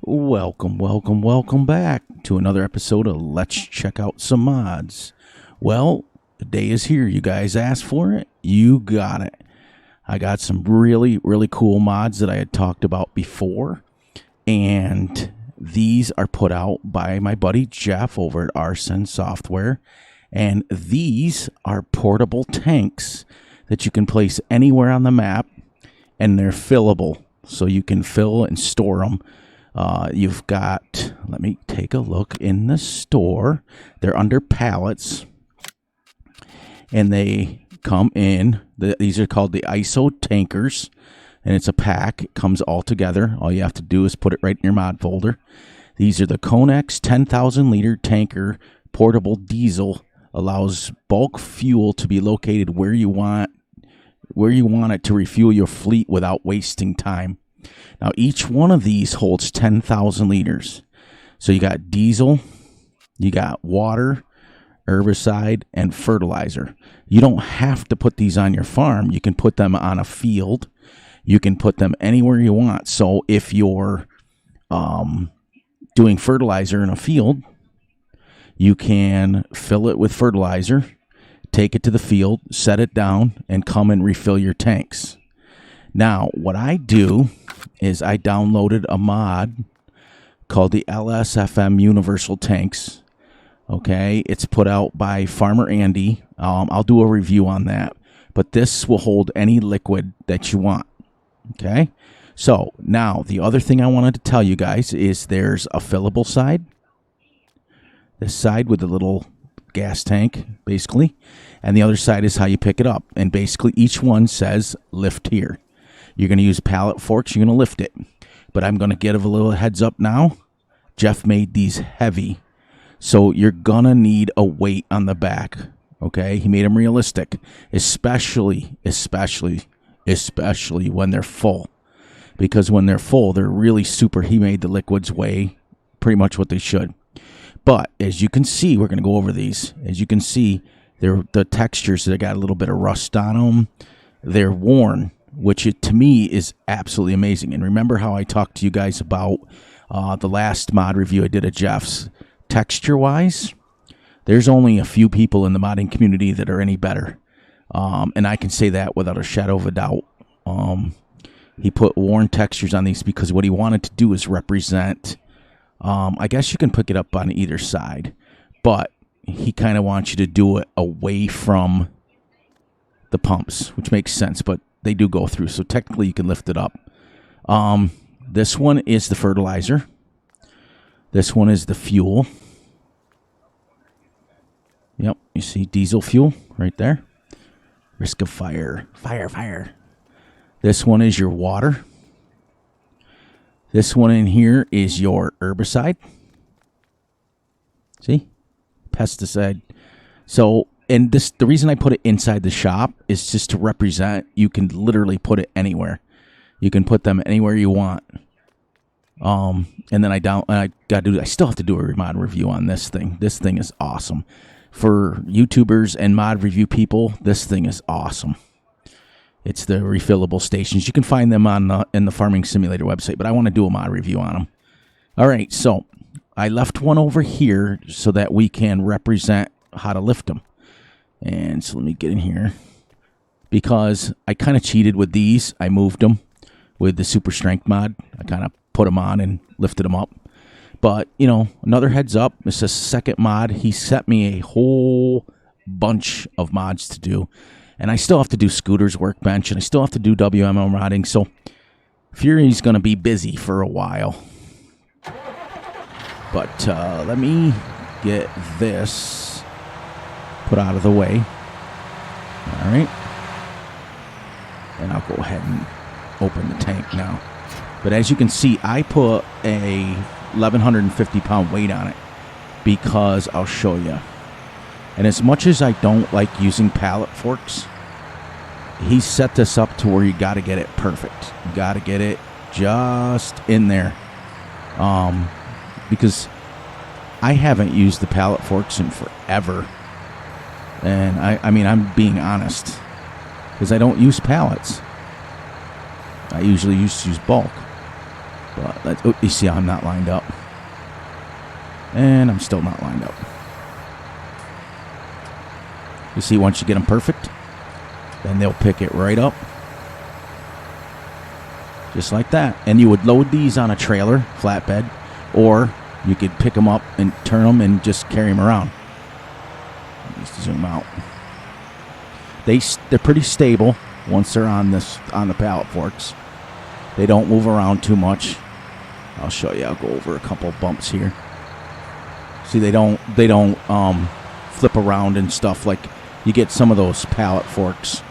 Welcome back to another episode of Let's Check Out Some Mods. Well, the day is here. You guys asked for it. You got it. I got some really cool mods that I had talked about before. And these are put out by my buddy Jeff over at Arsene Software. And these are portable tanks that you can place anywhere on the map. And they're fillable. So you can fill and store them. You've got, let me take a look in the store. They're under pallets. And they come in, these are called the Iso tankers. And it's a pack. It comes all together. All you have to do is put it right in your mod folder. These are the Conex 10,000 liter tanker portable diesel. Allows bulk fuel to be located where you want it to refuel your fleet without wasting time. Now, each one of these holds 10,000 liters. So you got diesel, you got water, herbicide, and fertilizer. You don't have to put these on your farm. You can put them on a field. You can put them anywhere you want. So if you're doing fertilizer in a field, you can fill it with fertilizer, take it to the field, set it down, and come and refill your tanks. Now, what I do is I downloaded a mod called the LSFM Universal Tanks. Okay, it's put out by Farmer Andy. I'll do a review on that. But this will hold any liquid that you want. Okay, so now the other thing I wanted to tell you guys is there's a fillable side. This side with the little gas tank, basically. And the other side is how you pick it up. And basically each one says lift here. You're going to use pallet forks. You're going to lift it. But I'm going to give a little heads up now. Jeff made these heavy. So you're going to need a weight on the back. Okay? He made them realistic. Especially when they're full. Because when they're full, they're really super. He made the liquids weigh pretty much what they should. But as you can see, we're going to go over these. As you can see, the textures, they got a little bit of rust on them. They're worn, which to me is absolutely amazing. And remember how I talked to you guys about the last mod review I did of Jeff's? Texture-wise, there's only a few people in the modding community that are any better. And I can say that without a shadow of a doubt. He put worn textures on these because what he wanted to do is represent... I guess you can pick it up on either side, but he kind of wants you to do it away from the pumps, which makes sense, but they do go through, so technically you can lift it up. This one is the fertilizer. This one is the fuel. Yep, you see diesel fuel right there. Risk of fire. Fire. This one is your water. This one in here is your herbicide. See? Pesticide. So, and this, the reason I put it inside the shop is just to represent, you can literally put it anywhere. You can put them anywhere you want. And then I still have to do a mod review on this thing. This thing is awesome. For YouTubers and mod review people, this thing is awesome. It's the refillable stations. You can find them in the Farming Simulator website, but I want to do a mod review on them. All right, so I left one over here so that we can represent how to lift them. And so let me get in here. Because I kind of cheated with these. I moved them with the Super Strength mod. I kind of put them on and lifted them up. But, you know, another heads up. It's a second mod. He set me a whole bunch of mods to do. And I still have to do Scooter's Workbench, and I still have to do WMO modding, so Fury's going to be busy for a while. But let me get this put out of the way. All right. And I'll go ahead and open the tank now. But as you can see, I put a 1,150 pound weight on it because I'll show you. And as much as I don't like using pallet forks, he set this up to where you got to get it perfect. You got to get it just in there. Because I haven't used the pallet forks in forever. And I mean, I'm being honest. Because I don't use pallets. I usually use bulk. But oh, you see how I'm not lined up. And I'm still not lined up. You see, once you get them perfect, then they'll pick it right up. Just like that. And you would load these on a trailer, flatbed, or you could pick them up and turn them and just carry them around. Just zoom out. They're pretty stable once they're on the pallet forks. They don't move around too much. I'll show you. I'll go over a couple bumps here. See, they don't flip around and stuff like you get some of those pallet forks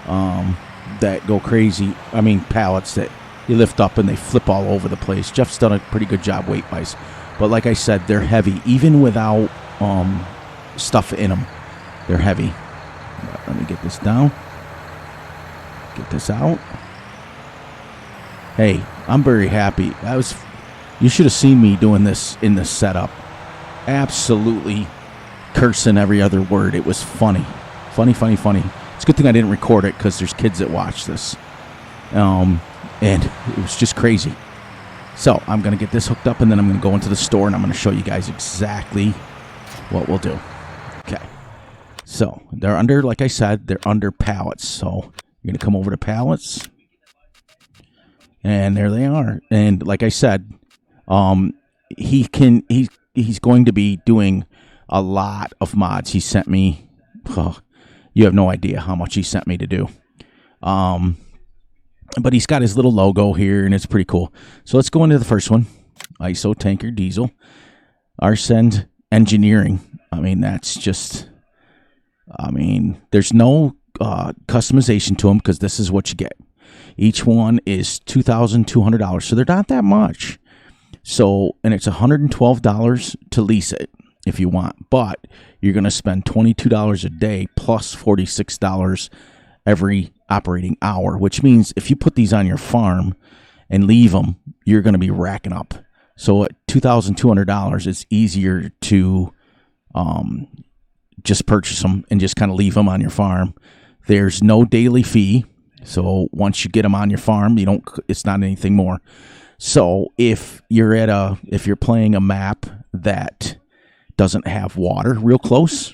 that go crazy. I mean, pallets that you lift up and they flip all over the place. Jeff's done a pretty good job weight-wise. But like I said, they're heavy. Even without stuff in them, they're heavy. Let me get this down. Get this out. Hey, I'm very happy. You should have seen me doing this in this setup. Absolutely cursing every other word. It was funny. Funny. It's a good thing I didn't record it because there's kids that watch this. And it was just crazy. So I'm going to get this hooked up and then I'm going to go into the store and I'm going to show you guys exactly what we'll do. Okay. So they're under, like I said, they're under pallets. So you're going to come over to pallets. And there they are. And like I said, he's going to be doing a lot of mods. He sent me, you have no idea how much he sent me to do. But he's got his little logo here, and it's pretty cool. So let's go into the first one. Iso tanker diesel. Arsend engineering. I mean, that's just, there's no customization to them because this is what you get. Each one is $2,200, so they're not that much. So, and it's $112 to lease it if you want, but you're going to spend $22 a day plus $46 every operating hour, which means if you put these on your farm and leave them, you're going to be racking up. So at $2,200, it's easier to just purchase them and just kind of leave them on your farm. There's no daily fee. So once you get them on your farm, it's not anything more. So if you're playing a map that doesn't have water real close,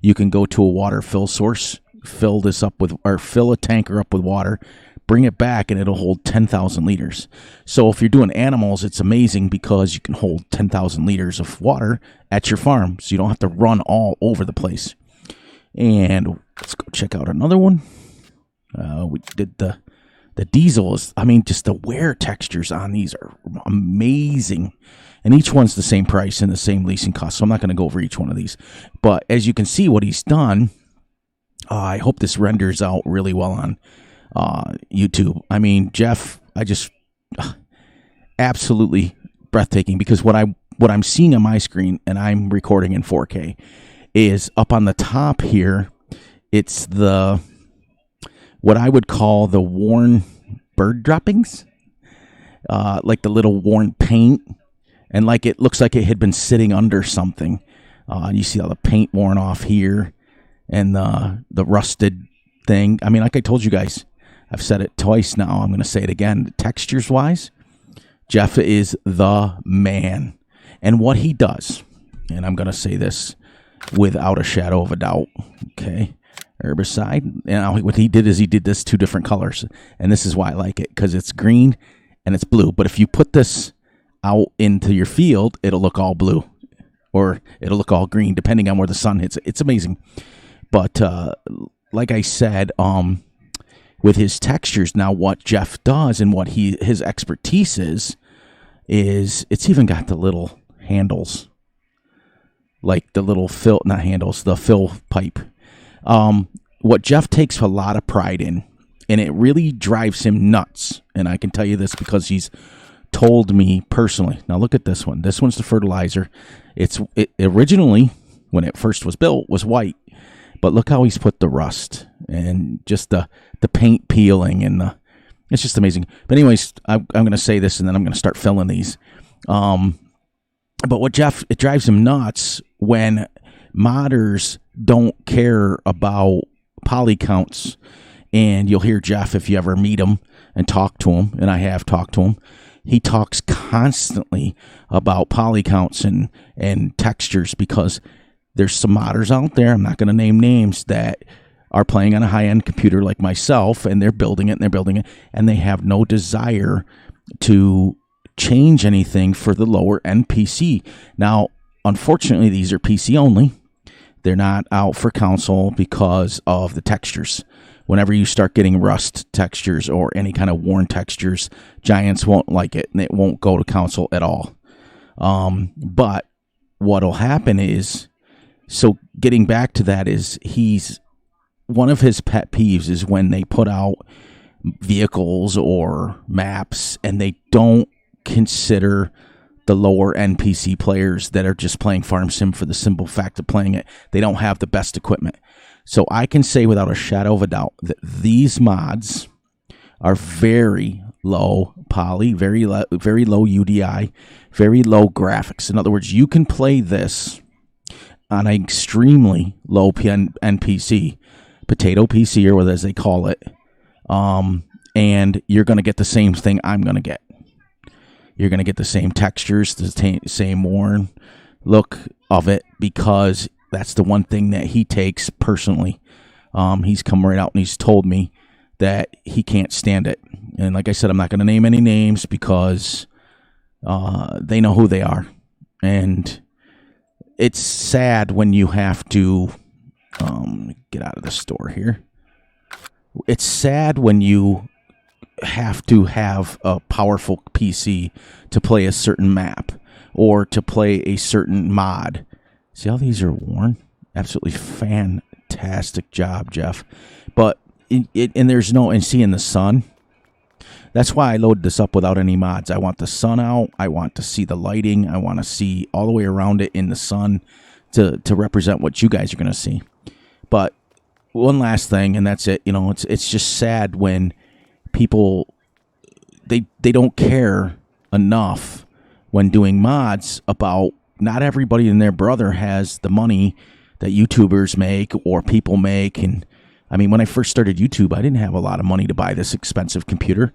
you can go to a water fill source, fill a tanker up with water, bring it back, and it'll hold 10,000 liters. So if you're doing animals, it's amazing because you can hold 10,000 liters of water at your farm. So you don't have to run all over the place. And let's go check out another one. We did the diesel just the wear textures on these are amazing. And each one's the same price and the same leasing cost. So I'm not going to go over each one of these. But as you can see what he's done, I hope this renders out really well on YouTube. I mean, Jeff, absolutely breathtaking because what I'm seeing on my screen, and I'm recording in 4K, is up on the top here, it's what I would call the worn bird droppings, like the little worn paint, and like it looks like it had been sitting under something. And you see all the paint worn off here, and the rusted thing. I mean, like I told you guys, I've said it twice now. I'm going to say it again. Textures wise, Jeff is the man, and what he does, and I'm going to say this without a shadow of a doubt. Okay. Herbicide. And what he did is he did this two different colors, and this is why I like it because it's green and it's blue. But if you put this out into your field, it'll look all blue or it'll look all green depending on where the sun hits it. It's amazing. But like I said, with his textures, now what Jeff does and what his expertise is it's even got the little handles, like the little the fill pipe. What Jeff takes a lot of pride in, and it really drives him nuts, and I can tell you this because he's told me personally. Now look at this one. This one's the fertilizer. It originally, when it first was built, was white, but look how he's put the rust and just the paint peeling, and it's just amazing. But anyways, I'm going to say this, and then I'm going to start filling these. But it drives him nuts when modders don't care about poly counts. And you'll hear Jeff, if you ever meet him and talk to him, and I have talked to him, he talks constantly about poly counts and textures, because there's some modders out there, I'm not going to name names, that are playing on a high-end computer like myself, and they're building it, and they have no desire to change anything for the lower-end PC. Now, unfortunately, these are PC only. They're not out for console because of the textures. Whenever you start getting rust textures or any kind of worn textures, Giants won't like it, and it won't go to console at all. But what'll happen is, so getting back to that, is one of his pet peeves is when they put out vehicles or maps and they don't consider the lower end PC players that are just playing Farm Sim for the simple fact of playing it. They don't have the best equipment. So I can say without a shadow of a doubt that these mods are very low poly, very low UDI, very low graphics. In other words, you can play this on an extremely low PC, potato PC, or whatever as they call it, and you're going to get the same thing I'm going to get. You're going to get the same textures, the same worn look of it, because that's the one thing that he takes personally. He's come right out and he's told me that he can't stand it. And like I said, I'm not going to name any names because they know who they are. And it's sad when you have to get out of the store here. It's sad when you have to have a powerful PC to play a certain map or to play a certain mod. See how these are worn? Absolutely fantastic job, Jeff. But and there's no, and see in the sun. That's why I loaded this up without any mods. I want the sun out. I want to see the lighting. I want to see all the way around it in the sun to represent what you guys are going to see. But one last thing, and that's it. You know, it's just sad when people they don't care enough when doing mods about, not everybody and their brother has the money that YouTubers make or people make. And I mean, when I first started YouTube, I didn't have a lot of money to buy this expensive computer.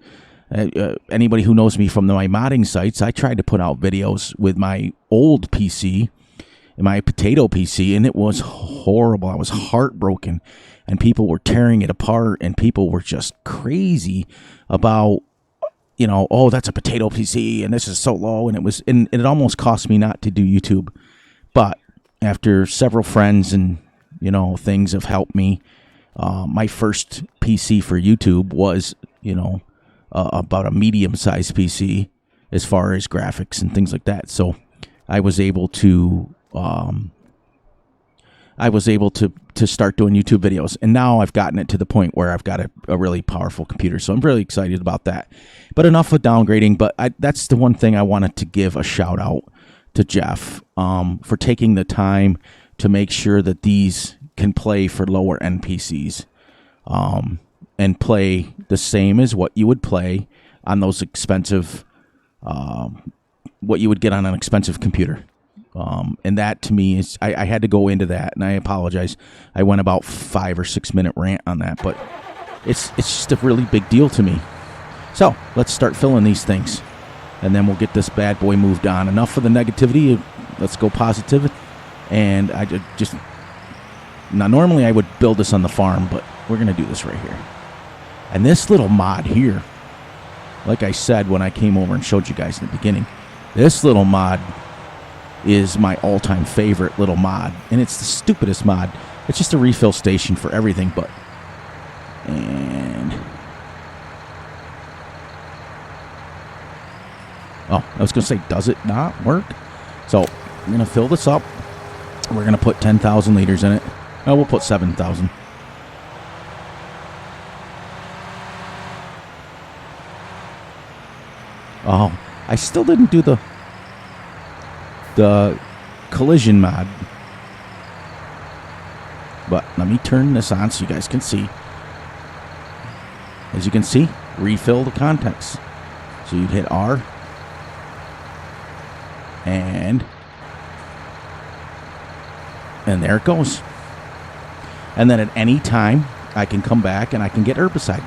Anybody who knows me from my modding sites, I tried to put out videos with my old PC, my potato PC, and it was horrible. I was heartbroken, and people were tearing it apart, and people were just crazy about, you know, oh, that's a potato PC, and this is so low, and it almost cost me not to do YouTube. But after several friends and, you know, things have helped me, my first PC for YouTube was, you know, about a medium-sized PC as far as graphics and things like that. So I was able to start doing YouTube videos, and now I've gotten it to the point where I've got a really powerful computer. So I'm really excited about that. But enough of downgrading. But that's the one thing I wanted to give a shout out to Jeff for taking the time to make sure that these can play for lower end PCs and play the same as what you would play on those expensive, what you would get on an expensive computer. And that to me is, I had to go into that, and I apologize. I went about 5 or 6 minute rant on that, but it's just a really big deal to me. So let's start filling these things, and then we'll get this bad boy moved on. Enough of the negativity. Let's go positive. And I just, now normally I would build this on the farm, but we're going to do this right here. And this little mod here, like I said when I came over and showed you guys in the beginning, this little mod is my all-time favorite little mod, and it's the stupidest mod. It's just a refill station for everything, but, and oh, I was gonna say, does it not work? So I'm gonna fill this up. We're gonna put 10,000 liters in it. Oh, we'll put 7,000. Oh, I still didn't do the collision mod, but let me turn this on so you guys can see. As you can see, refill the contents. So you'd hit R, and there it goes. And then at any time I can come back and I can get herbicide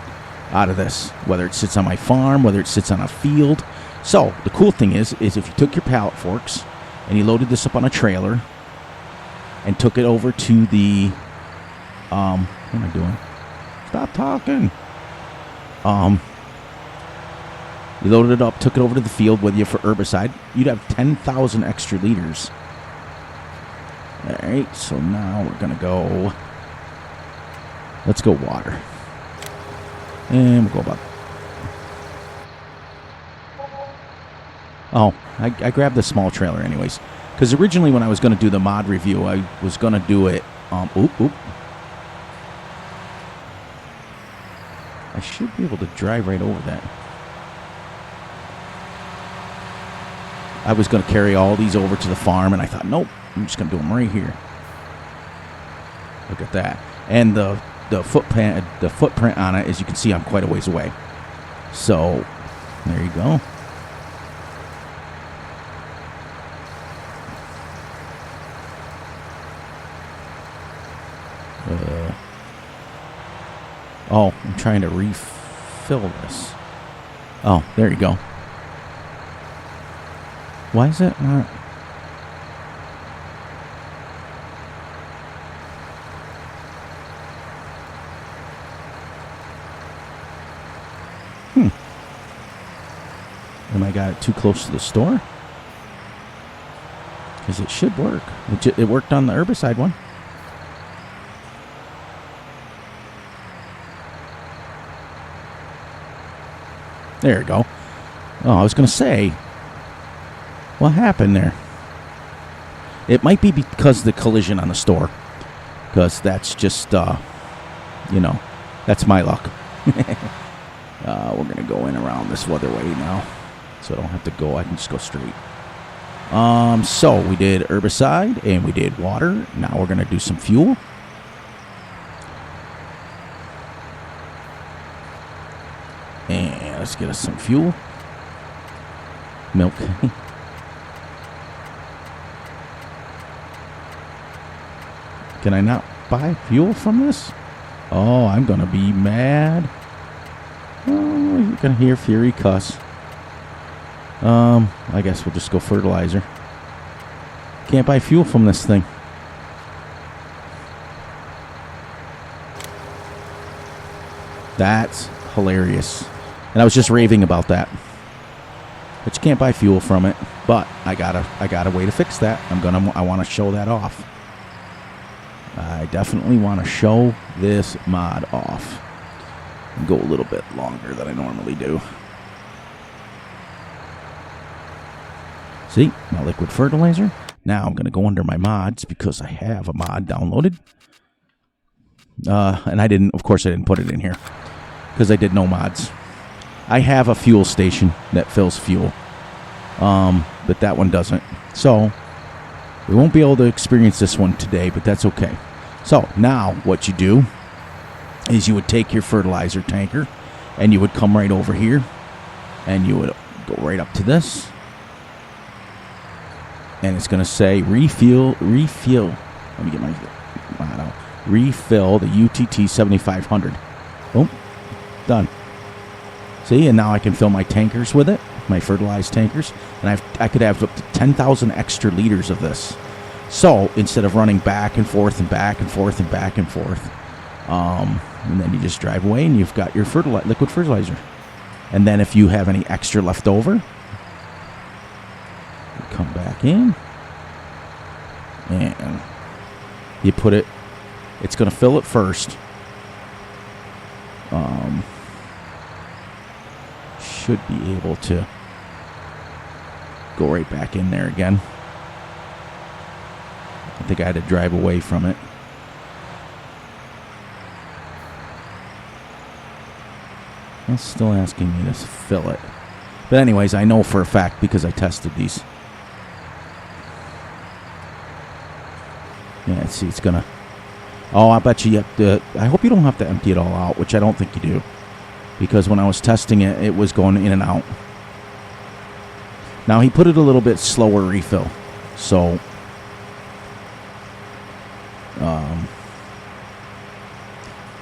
out of this, whether it sits on my farm, whether it sits on a field, So the cool thing is if you took your pallet forks and you loaded this up on a trailer and took it over to the, what am I doing? Stop talking. You loaded it up, took it over to the field with you for herbicide, you'd have 10,000 extra liters. All right, so now we're going to go, let's go water. And we'll go about, oh, I grabbed the small trailer anyways. Because originally when I was going to do the mod review, I was going to do it, I should be able to drive right over that. I was going to carry all these over to the farm, and I thought, nope, I'm just going to do them right here. Look at that. And the footprint on it, as you can see, I'm quite a ways away. So, there you go. Oh, I'm trying to refill this. Oh, there you go. Why is it not? Am I got it too close to the store? Because it should work. It worked on the herbicide one. There you go. Oh, I was going to say, what happened there? It might be because of the collision on the store. Because that's just, that's my luck. We're going to go in around this weatherway now. So I don't have to go. I can just go straight. So we did herbicide and we did water. Now we're going to do some fuel. And let's get us some fuel. Milk. Can I not buy fuel from this? Oh, I'm going to be mad. Oh, you're going to hear Fury cuss. I guess we'll just go fertilizer. Can't buy fuel from this thing. That's hilarious. And I was just raving about that. But you can't buy fuel from it. But I got a way to fix that. I want to show that off. I definitely want to show this mod off. And go a little bit longer than I normally do. See, my liquid fertilizer. Now I'm going to go under my mods because I have a mod downloaded. And of course I didn't put it in here because I did no mods. I have a fuel station that fills fuel, but that one doesn't. So we won't be able to experience this one today, but that's okay. So now what you do is you would take your fertilizer tanker and you would come right over here and you would go right up to this. And it's going to say refill. Let me get my motto. Refill the UTT 7500. Boom. Done. See, and now I can fill my tankers with it, my fertilized tankers, and I could have up to 10,000 extra liters of this. So instead of running back and forth and back and forth and back and forth, and then you just drive away and you've got your liquid fertilizer. And then if you have any extra left over, come back in and you put it, it's going to fill it first. Should be able to go right back in there again. I think I had to drive away from it. It's still asking me to fill it. But anyways, I know for a fact because I tested these. Yeah, see, it's gonna. Oh, I bet you have to. I hope you don't have to empty it all out, which I don't think you do, because when I was testing it, it was going in and out. Now he put it a little bit slower refill, so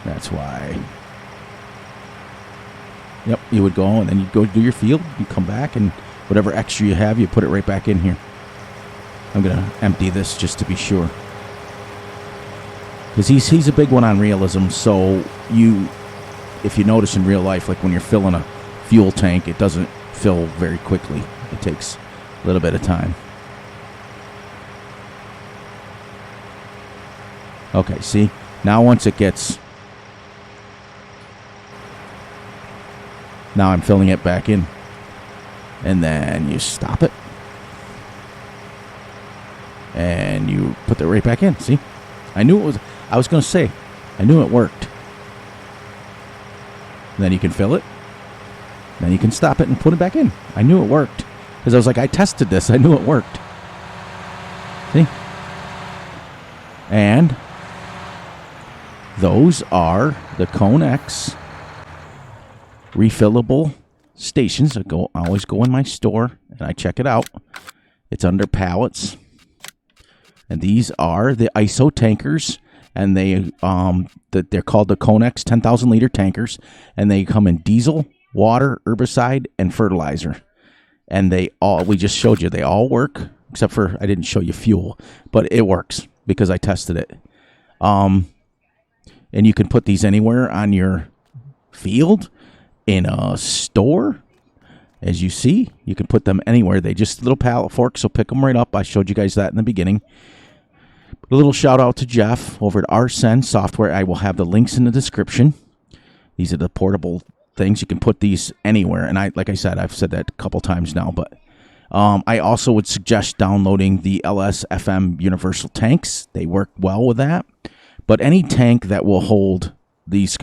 that's why. Yep, you would go and then you'd go do your field. You come back and Whatever extra you have, you put it right back in here. I'm going to empty this just to be sure. Because he's a big one on realism, so if you notice in real life, like when you're filling a fuel tank, it doesn't fill very quickly. It takes a little bit of time. Okay, see? Now once it gets... Now I'm filling it back in. And then you stop it. And you put it right back in. See? I knew it was... I was going to say, I knew it worked. And then you can fill it. Then you can stop it and put it back in. I knew it worked. Because I was like, I tested this. I knew it worked. See? And those are the Conex refillable stations. I always go in my store and I check it out. It's under pallets. And these are the Iso tankers. And they're called the Conex 10,000 liter tankers. And they come in diesel, water, herbicide, and fertilizer. And we just showed you, they all work. Except for, I didn't show you fuel. But it works because I tested it. And you can put these anywhere on your field, in a store. As you see, you can put them anywhere. They just little pallet forks, so pick them right up. I showed you guys that in the beginning. A little shout out to Jeff over at Arsene Software. I will have the links in the description. These are the portable things. You can put these anywhere. And like I said, I've said that a couple times now, but I also would suggest downloading the LS-FM universal tanks. They work well with that. But any tank that will hold these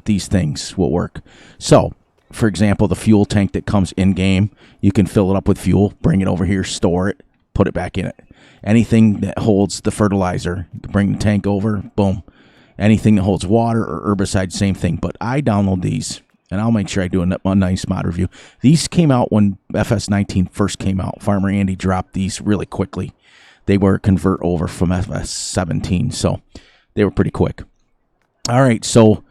things will work. So, for example, the fuel tank that comes in-game, you can fill it up with fuel, bring it over here, store it, put it back in it. Anything that holds the fertilizer, you can bring the tank over, boom. Anything that holds water or herbicide, same thing. But I download these, and I'll make sure I do a nice mod review. These came out when FS19 first came out. Farmer Andy dropped these really quickly. They were convert over from FS17, so they were pretty quick. All right, so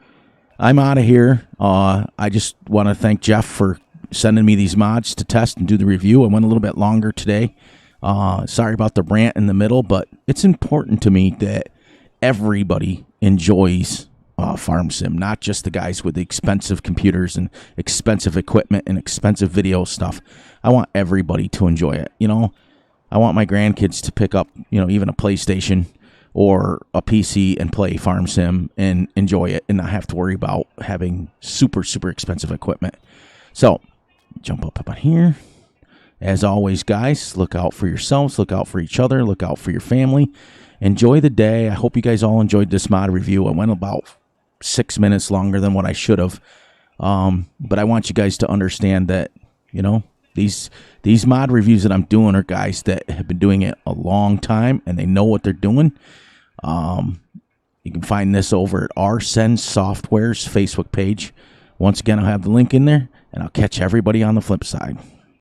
I'm out of here. I just want to thank Jeff for sending me these mods to test and do the review. I went a little bit longer today. Sorry about the rant in the middle, but it's important to me that everybody enjoys farm sim, not just the guys with the expensive computers and expensive equipment and expensive video stuff. I want everybody to enjoy it. I want my grandkids to pick up, even a PlayStation or a PC and play farm sim and enjoy it and not have to worry about having super, super expensive equipment. So, jump up on here. As always, guys, look out for yourselves, look out for each other, look out for your family. Enjoy the day. I hope you guys all enjoyed this mod review. I went about 6 minutes longer than what I should have. But I want you guys to understand that, these mod reviews that I'm doing are guys that have been doing it a long time and they know what they're doing. You can find this over at Arsene Software's Facebook page. Once again, I'll have the link in there, and I'll catch everybody on the flip side.